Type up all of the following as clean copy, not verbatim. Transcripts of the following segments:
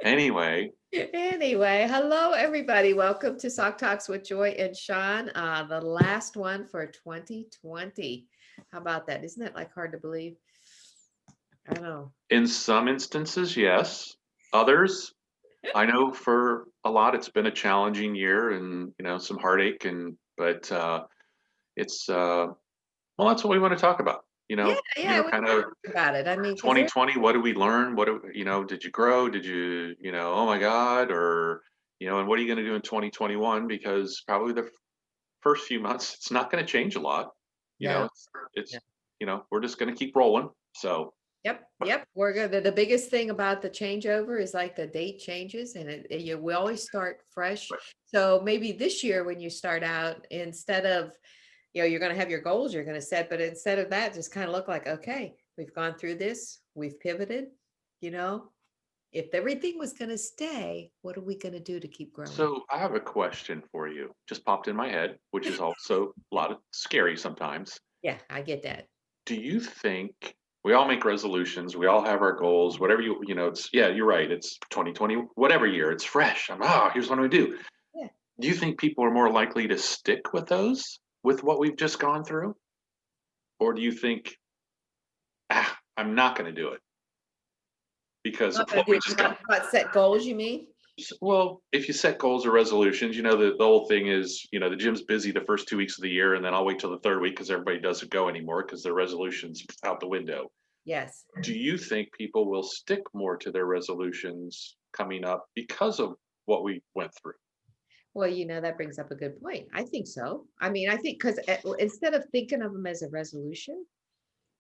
Anyway, Anyway, hello everybody. Welcome to Sock Talks with Joy and Sean. The last one for 2020. How about that? Isn't that like hard to believe? I know. in some instances, yes. Others, I know for a lot it's been a challenging year and some heartache but it's well that's what we want to talk about. Yeah, yeah, we Kind of talked about it. I mean, because there, 2020, what did we learn? Did you grow? Did oh my God, or and what are you going to do in 2021? Because probably the first few months it's not going to change a lot. You know, no, it's no. we're just going to keep rolling. So Yep, yep. We're good. The biggest thing about the changeover is like the date changes and we always start fresh. So maybe this year when you start out, instead of you're going to have your goals you're going to set, but instead of that, just kind of look like, okay, we've gone through this, we've pivoted, you know, if everything was going to stay, what are we going to do to keep growing? So I have a question for you. Just popped in my head, which is also a lot of scary sometimes. Yeah, I get that. Do you think we all make resolutions, we all have our goals, whatever it's yeah, you're right. It's 2020, whatever year, it's fresh. Here's what I do. Yeah. Do you think people are more likely to stick with those with what we've just gone through? Or do you think, I'm not going to do it because Not of going what to we do just got? not set goals, you mean? Well, if you set goals or resolutions, the whole thing is, the gym's busy the first 2 weeks of the year, and then I'll wait till the third week because everybody doesn't go anymore because their resolutions out the window. Yes. Do you think people will stick more to their resolutions coming up because of what we went through? Well, that brings up a good point. I think so. I mean, I think because instead of thinking of them as a resolution,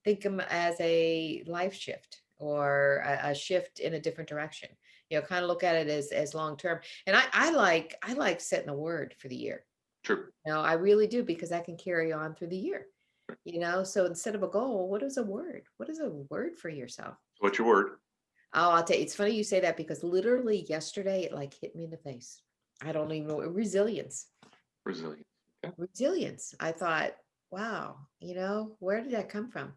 think them as a life shift or a shift in a different direction. Kind of look at it as long term. And I like setting a word for the year. True. I really do, because I can carry on through the year. So instead of a goal, what is a word? What is a word for yourself? What's your word? Oh, I'll tell you, it's funny you say that, because literally yesterday it like hit me in the face. I don't even know, resilience. Resilience. Okay. Resilience. I thought, wow, where did that come from?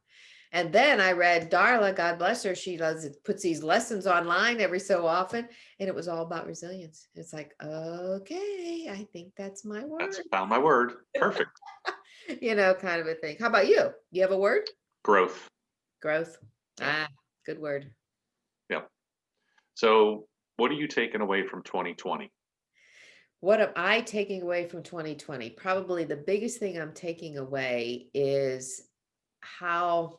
And then I read Darla, God bless her. She puts these lessons online every so often, and it was all about resilience. It's like, okay, I think that's my That's word, found my word. Perfect. kind of a thing. How about you? You have a word? Growth. Growth. Yeah. Ah, good word. Yeah. So what are you taking away from 2020? What am I taking away from 2020? Probably the biggest thing I'm taking away is how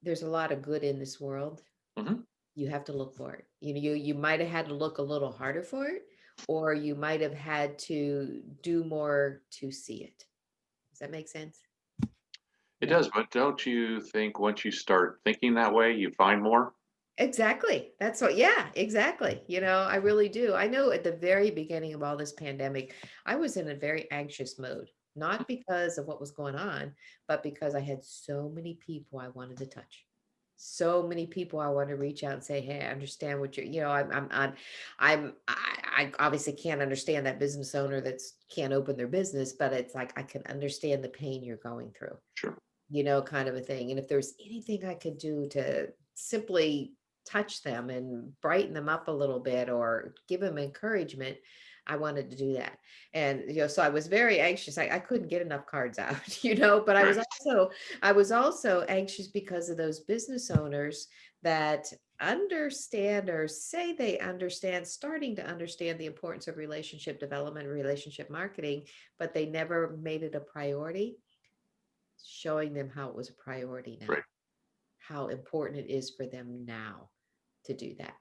there's a lot of good in this world. Hmm. You have to look for it. You might have had to look a little harder for it, or you might have had to do more to see it. Does that make sense? It Yeah. does, but don't you think once you start thinking that way, you find more? Exactly. That's what, yeah, exactly. I really do. I know at the very beginning of all this pandemic, I was in a very anxious mode, not because of what was going on, but because I had so many people I wanted to touch. So many people I want to reach out and say, "Hey, I understand what you're, I obviously can't understand that business owner that's can't open their business, but it's like I can understand the pain you're going through." Sure. Kind of a thing. And if there's anything I could do to simply touch them and brighten them up a little bit or give them encouragement, I wanted to do that. And so I was very anxious. I couldn't get enough cards out, but I was Right. also anxious because of those business owners that understand, or say they understand, starting to understand the importance of relationship development, relationship marketing, but they never made it a priority. Showing them how it was a priority now, Right. how important it is for them now to do that.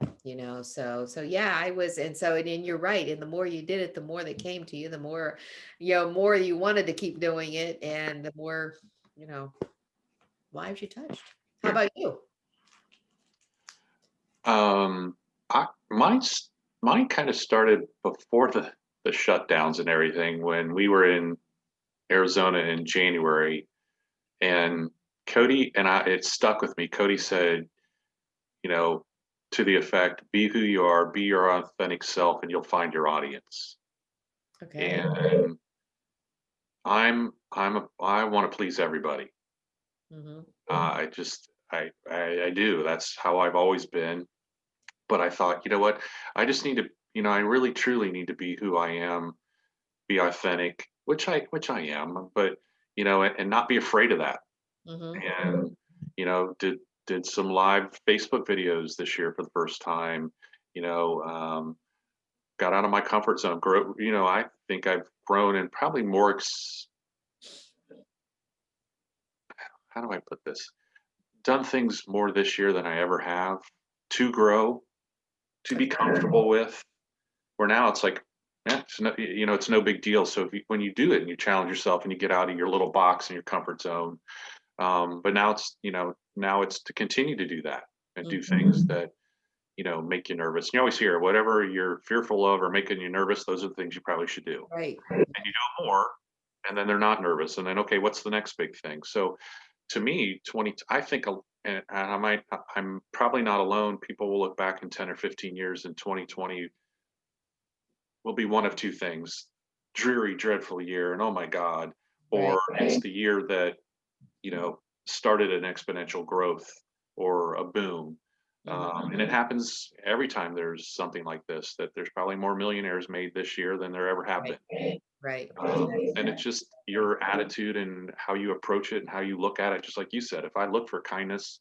So yeah, I was, and you're right. And the more you did it, the more they came to you, the more, more you wanted to keep doing it, and the more, you know, lives you touched. How Right. about you? Um, I, mine's mine kind of started before the shutdowns and everything when we were in Arizona in January, and Cody and I, it stuck with me. Cody said, you know, to the effect, "Be who you are, be your authentic self, and you'll find your audience." Okay. And I want to please everybody. Hmm. I just I do. That's how I've always been. but I thought, you know what? I just need to, I really truly need to be who I am, be authentic, which I am, but and not be afraid of that. Hmm. And did some live Facebook videos this year for the first time. You know, got out of my comfort zone. Grow. I think I've grown and probably more. How do I put this? Done things more this year than I ever have to grow, to be Okay. comfortable with. Where now it's like, it's no big deal. So when you do it and you challenge yourself and you get out of your little box and your comfort zone, but now it's to continue to do that and do things Hmm. that make you nervous. You always hear whatever you're fearful of or making you nervous, those are the things you probably should do. Right. And you do more, and then they're not nervous. And then, okay, what's the next big thing? So to me, I think, and I'm probably not alone. People will look back in 10 or 15 years in 2020 will be one of two things: dreary, dreadful year, and oh my God, or Right. it's the year that, started an exponential growth or a boom. Hmm. And it happens every time there's something like this, that there's probably more millionaires made this year than there ever have Right. been. Right. And it's just your attitude and how you approach it and how you look at it. Just like you said, if I look for kindness,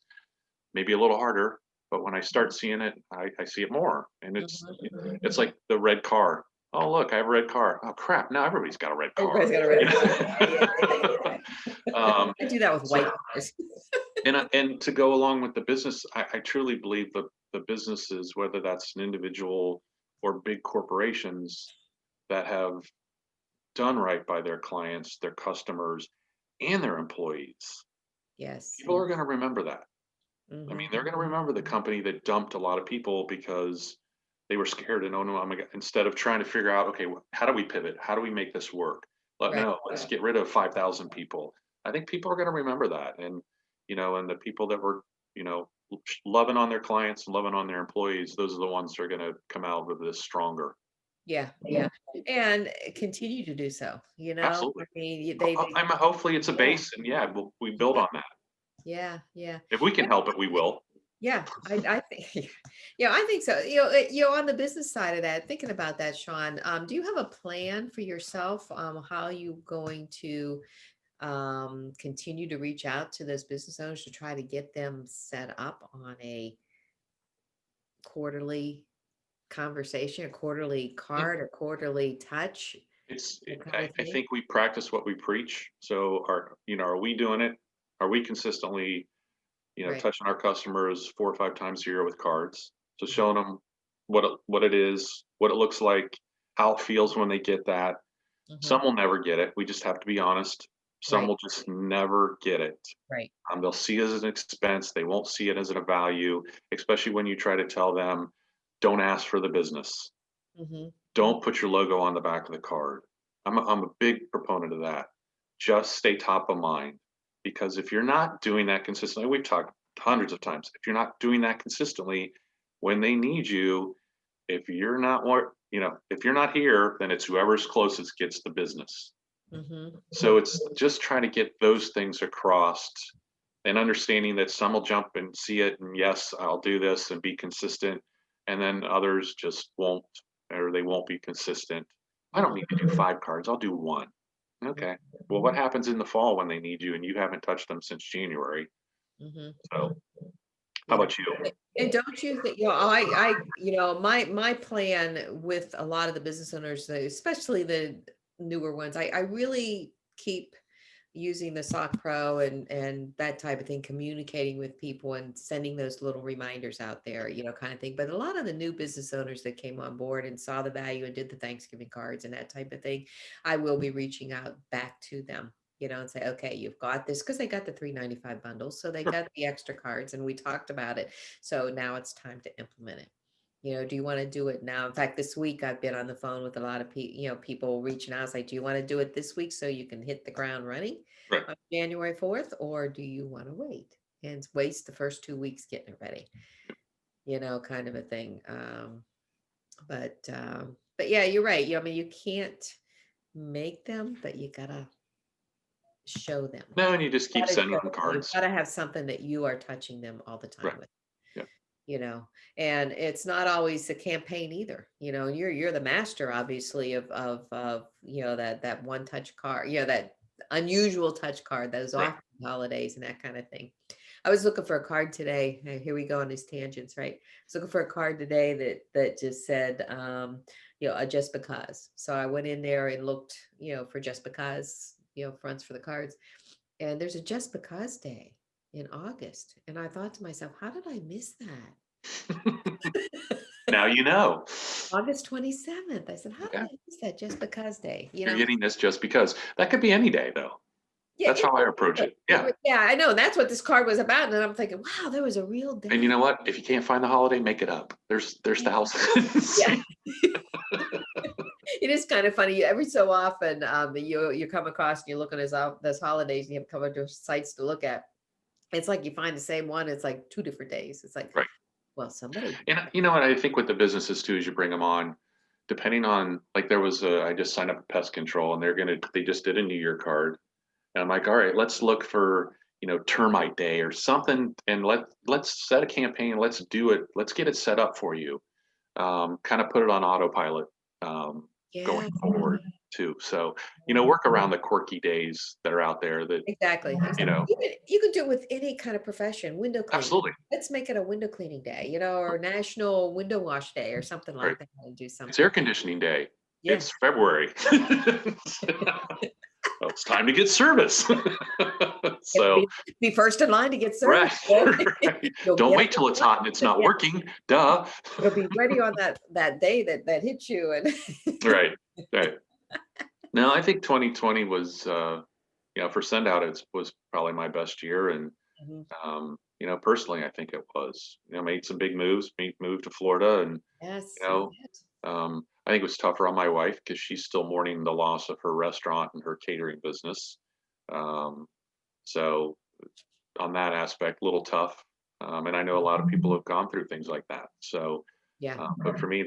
maybe a little harder, but when I start seeing it, I see it more. And Hmm. it's like the red car. Oh, look, I have a red car. Oh, crap. Now everybody's got a red car. Everybody's got a red car. Yeah, yeah. Um, I do that with so, white cars. and to go along with the business, I truly believe the businesses, whether that's an individual or big corporations that have done right by their clients, their customers, and their employees, Yes. people are going to remember that. I mean, Hmm. they're going to remember the company that dumped a lot of people because they were scared and, oh no, instead of trying to figure out, okay, how do we pivot? How do we make this work? Right. No, let's get rid of 5,000 people. I think people are going to remember that. And the people that were, loving on their clients and loving on their employees, those are the ones that are going to come out of this stronger. Yeah. Yeah. And continue to do so. I Absolutely. mean, they Hopefully it's a yeah. base and yeah, we build Yeah. on that. Yeah. Yeah. If we can help it, we will. Yeah, I think yeah, I think so. On the business side of that, thinking about that, Sean, do you have a plan for yourself, how you going to continue to reach out to those business owners to try to get them set up on a quarterly conversation, a quarterly Yeah. card, or quarterly touch, It's that kind I of I thing? think we practice what we preach. So are we doing it? Are we consistently, Right. touching our customers 4 or 5 times a year with cards? So Mhm. showing them what it is, what it looks like, how it feels when they get that. Mhm. Some will never get it. We just have to be honest. Some Right. will just never get it. Right. They'll see it as an expense. They won't see it as a value, especially when you try to tell them, don't ask for the business. Mhm. Don't put your logo on the back of the card. I'm a big proponent of that. Just stay top of mind, because if you're not doing that consistently, we've talked hundreds of times. If you're not doing that consistently, when they need you, if you're not here, then it's whoever's closest gets the business. Mhm. So it's just trying to get those things across and understanding that some will jump and see it and yes, I'll do this and be consistent. And then others just won't, or they won't be consistent. I don't Mhm. need to do 5 cards. I'll do one. Okay. Well, what happens in the fall when they need you and you haven't touched them since January? Mhm. So how Yeah. about you? And don't you think, my plan with a lot of the business owners, especially the newer ones, I really keep using the Sock Pro and that type of thing, communicating with people and sending those little reminders out there, kind of thing. But a lot of the new business owners that came on board and saw the value and did the Thanksgiving cards and that type of thing, I will be reaching out back to them. And say, okay, you've got this, because they got the 395 bundles. So they Sure. got the extra cards and we talked about it. So now it's time to implement it. Do you want to do it now? In fact, this week I've been on the phone with a lot of people reaching out. It's like, do you want to do it this week so you can hit the ground running Right. on January 4th, or do you want to wait and waste the first 2 weeks getting it ready? Kind of a thing. But yeah, you're right. I mean, you can't make them, but you gotta show them. No, and you just keep Gotta sending show them them. You've cards. got to have something that you are touching them all the time Right. with. Yeah. and it's not always the campaign either, you're the master, obviously, of that one touch card, that unusual touch card, those Right. off holidays and that kind of thing. I was looking for a card today. Here we go on these tangents, right? I was looking for a card today that just said, a just because. So I went in there and looked, for just because, fronts for the cards. And there's a just because day in August. And I thought to myself, how did I miss that? Now you know. August 27th. I said, how did Okay. I miss that just because day? You're getting this just because. That could be any day, though. Yeah, That's how I approach it. Yeah. yeah, I know. That's what this card was about. And I'm thinking, wow, there was a real And you day. know what? If you can't find the holiday, make it up. There's Yeah. thousands. Yeah. It is kind of funny. Every so often, you come across and you look at those holidays and you have a couple of sites to look at. It's like you find the same one. It's like 2 different days. It's like, Right. well, somebody. And you know what I think with the businesses too is you bring them on, depending on like there was I just signed up for pest control and they just did a New Year card. And I'm like, all right, let's look for, termite day or something and let's set a campaign, let's do it, let's get it set up for you. Kind of put it on autopilot going Yeah, forward too. So, work around the quirky days that are out there that, exactly. you Exactly. know, You could do it with any kind of profession, window cleaning. absolutely. Let's make it a window cleaning day, or National Window Wash Day or something Right. like that, and do It's air something. conditioning day. Yeah. It's February. Well, it's time to get service. Yeah, So, be first in line to get right, service. You'll right. you'll Don't get wait it. till it's hot and it's not Yeah, working. Duh. it'll be ready on that day that hits you, and Right, right. No, I think 2020 was, for send out, it was probably my best year. And, Mhm. personally, I think it was, made some big moves, moved to Florida. And, Yes, you you know, did. I think it was tougher on my wife because she's still mourning the loss of her restaurant and her catering business. Um, so on that aspect, a little tough. And I know a lot of people have gone through things like that. So, Yeah, but for me,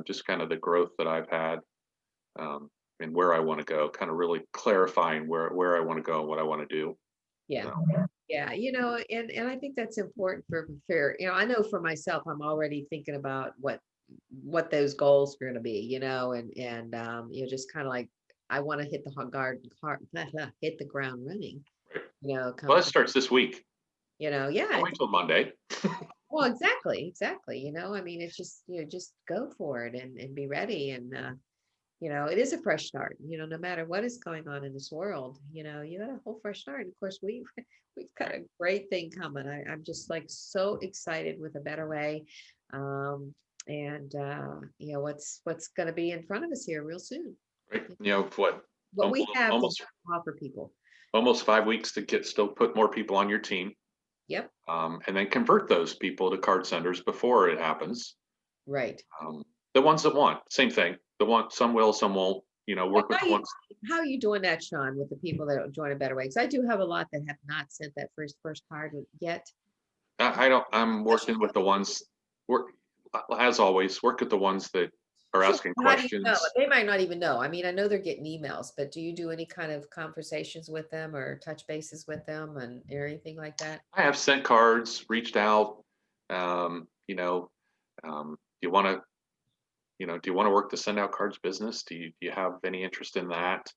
just kind of the growth that I've had, um, and where I want to go, kind of really clarifying where I want to go and what I want to do. yeah. So, Yeah, and I think that's important for fair. I know for myself, I'm already thinking about what those goals are going to be, and just kind of like I want to hit the hit the ground running, right. come Well, it to, starts this week. Don't yeah. wait till Monday. Well, exactly. I mean, it's just just go for it and be ready, and it is a fresh start. No matter what is going on in this world, you got a whole fresh start. And of course, we've got a great thing coming. I'm just like so excited with a better way, um, and what's going to be in front of us here real soon. Right. What? What we have to Almost offer people. almost 5 weeks to still put more people on your team, Yep. and then convert those people to card senders before it happens. Right. Um, the ones that want, same thing. Some will, some won't. Like, Work with the ones. how are you doing that, Sean, with the people that join a better way? Because I do have a lot that have not sent that first card yet. I don't. I'm working with the ones. Work as always. Work with the ones that are Sure. asking How do you know? questions. They might not even know. I mean, I know they're getting emails, but do you do any kind of conversations with them or touch bases with them or anything like that? I have sent cards, reached out. Do you want to, do you want to work the send out cards business? Do you have any interest in that?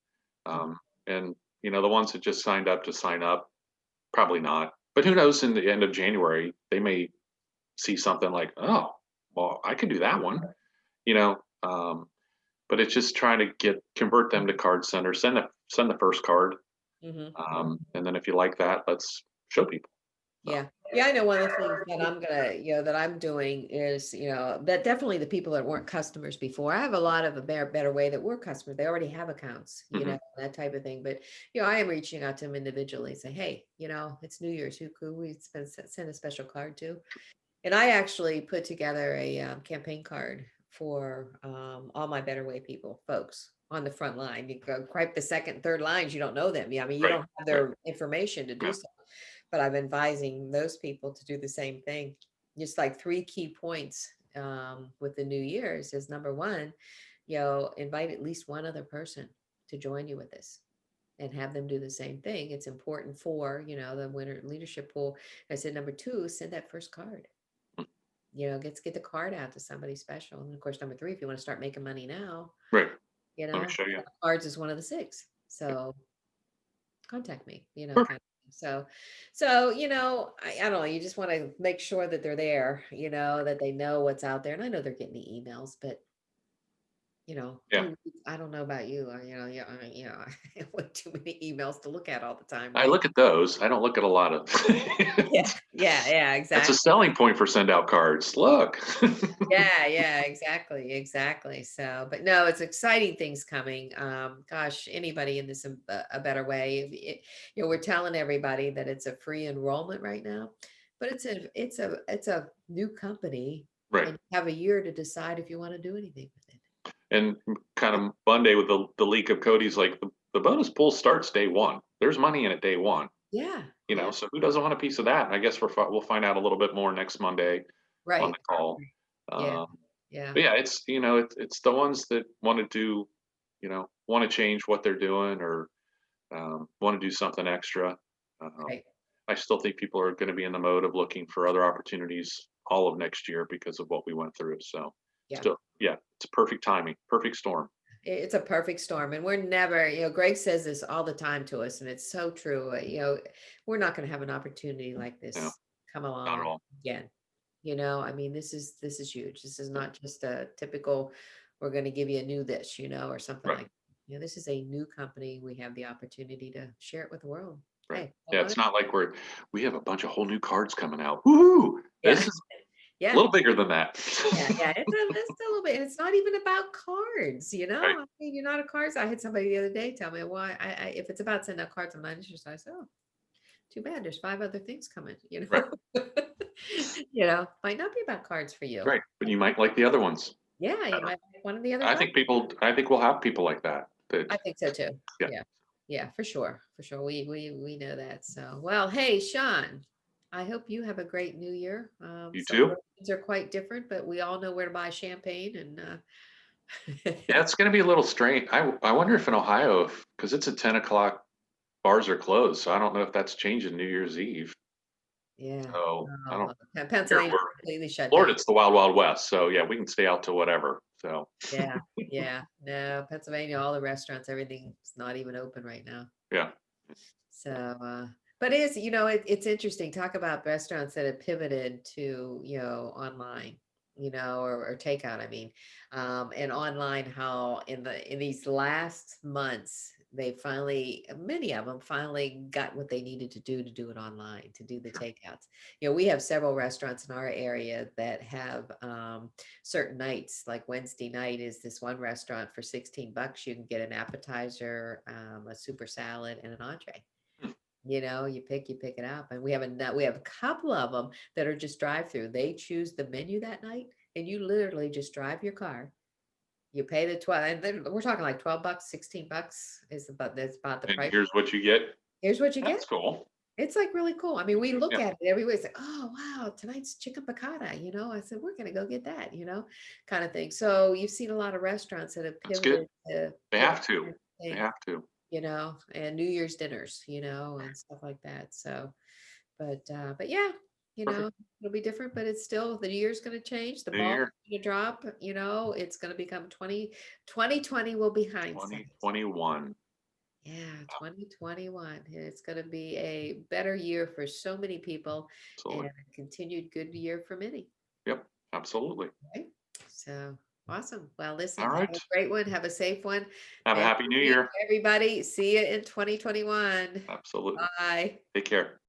Mhm. And the ones that just signed up to sign up, probably not. But who knows? In the end of January, they may see something like, oh, well, I could do that one. You know. But it's just trying to convert them to card sender. Send the first card, Mhm. and then if you like that, let's show people. So, Yeah. Yeah, I know one of the things that that I'm doing is, that definitely the people that weren't customers before. I have a lot of a better way that were customers. They already have accounts, mhm, that type of thing. But, I am reaching out to them individually and say, hey, it's New Year's. Who could we send a special card to? And I actually put together a campaign card for all my Better Way people, folks on the front line. You go quite the second, third lines, you don't know them. Yeah, I mean, you right, don't have right, their information to do yeah, so. But I'm advising those people to do the same thing. Just like 3 key points with the New Year's is number one, invite at least one other person to join you with this and have them do the same thing. It's important for, the winner leadership pool. I said, number two, send that first card. get the card out to somebody special. And of course, number three, if you want to start making money now, Right. Let me show you. cards is one of the six. So contact me, Perfect. kind of. I don't know. You just want to make sure that they're there, that they know what's out there. And I know they're getting the emails, but Yeah. I don't know about you, I have way too many emails to look at all the time, I right? look at those. I don't look at a lot of. Yeah, yeah, That's a exactly. selling point for send out cards. Look. Yeah, yeah, exactly, exactly. So, but no, it's exciting things coming. Gosh, anybody in this a better way. We're telling everybody that it's a free enrollment right now, but it's a new company, Right. and you have a year to decide if you want to do anything with it. And kind of Monday with the leak of Cody's like the bonus pool starts day one. There's money in it day one. Yeah, yeah, So who doesn't want a piece of that? I guess we'll find out a little bit more next Monday on right. the call. Yeah, Um, yeah, but yeah, it's the ones that want to do, want to change what they're doing or want to do something extra. Um, right. I still think people are going to be in the mode of looking for other opportunities all of next year because of what we went through. So Yeah. still, yeah, it's perfect timing, perfect storm. It's a perfect storm, and we're never, Greg says this all the time to us, and it's so true. We're not going to have an opportunity like Yeah, this come not at along all. again. I mean, this is huge. This is not just a typical, we're going to give you a new this, or something Right, like, this is a new company. We have the opportunity to share it with the world. right. Hey, I Yeah, want it's it. not like we have a bunch of whole new cards coming out. Woohoo! Yeah, This is a yeah. little bigger than that. Yeah, yeah, it's a little bit. It's not even about cards, Right, I mean, you're not a cards. I had somebody the other day tell me, "Why? If it's about sending out cards, I'm not interested." I said, "Oh, too bad. There's five other things coming." right, Might not be about cards for you. right. But you might like the other ones Yeah, you better. might like one of the other five. I think we'll have people like that. I think so too. Yeah, Yeah, yeah, for sure, for sure. We know that. So, well, hey, Sean, I hope you have a great New Year. you too. Celebrations are quite different, but we all know where to buy champagne and. Yeah, it's going to be a little strange. I wonder if in Ohio, because it's at 10 o'clock, bars are closed. So I don't know if that's changing New Year's Eve. Yeah. So I Oh, don't. well, Here Pennsylvania we're completely shut Florida. down. It's the Wild Wild West. So yeah, we can stay out to whatever. So Yeah, yeah. No, Pennsylvania, all the restaurants, everything's not even open right now. yeah, So, but it's interesting. Talk about restaurants that have pivoted to, online, or takeout. I mean, and online, how in these last months, many of them finally got what they needed to do it online, to do the sure. takeouts. We have several restaurants in our area that have certain nights, like Wednesday night is this one restaurant for $16. You can get an appetizer, a super salad, and an entree. Hmm. You pick it up, and we have a couple of them that are just drive through. They choose the menu that night, and you literally just drive your car. You pay the 12, and we're talking like $12, $16 that's about the And price. here's what you get. Here's what you get. That's cool. It's like really cool. I mean, we look Yeah, at it every way. It's like, oh wow, tonight's chicken piccata. I said we're gonna go get that. Kind of thing. So you've seen a lot of restaurants that have that's good. pivoted to They to have to. They things, have to. and New Year's dinners, and stuff like that. So, but yeah, Perfect. it'll be different, but it's still the year's going to change. The New ball Year going to drop. It's going to become 2020 will be hindsight. 2021. Yeah, 2021. It's going to be a better year for so many people and Absolutely. a continued good year for many. Yep. Absolutely. Right? So awesome. Well, All listen, have right. a great one. Have a safe one. Have a Happy happy New New Year, Year. everybody. See you in 2021. Absolutely. Bye. Take care.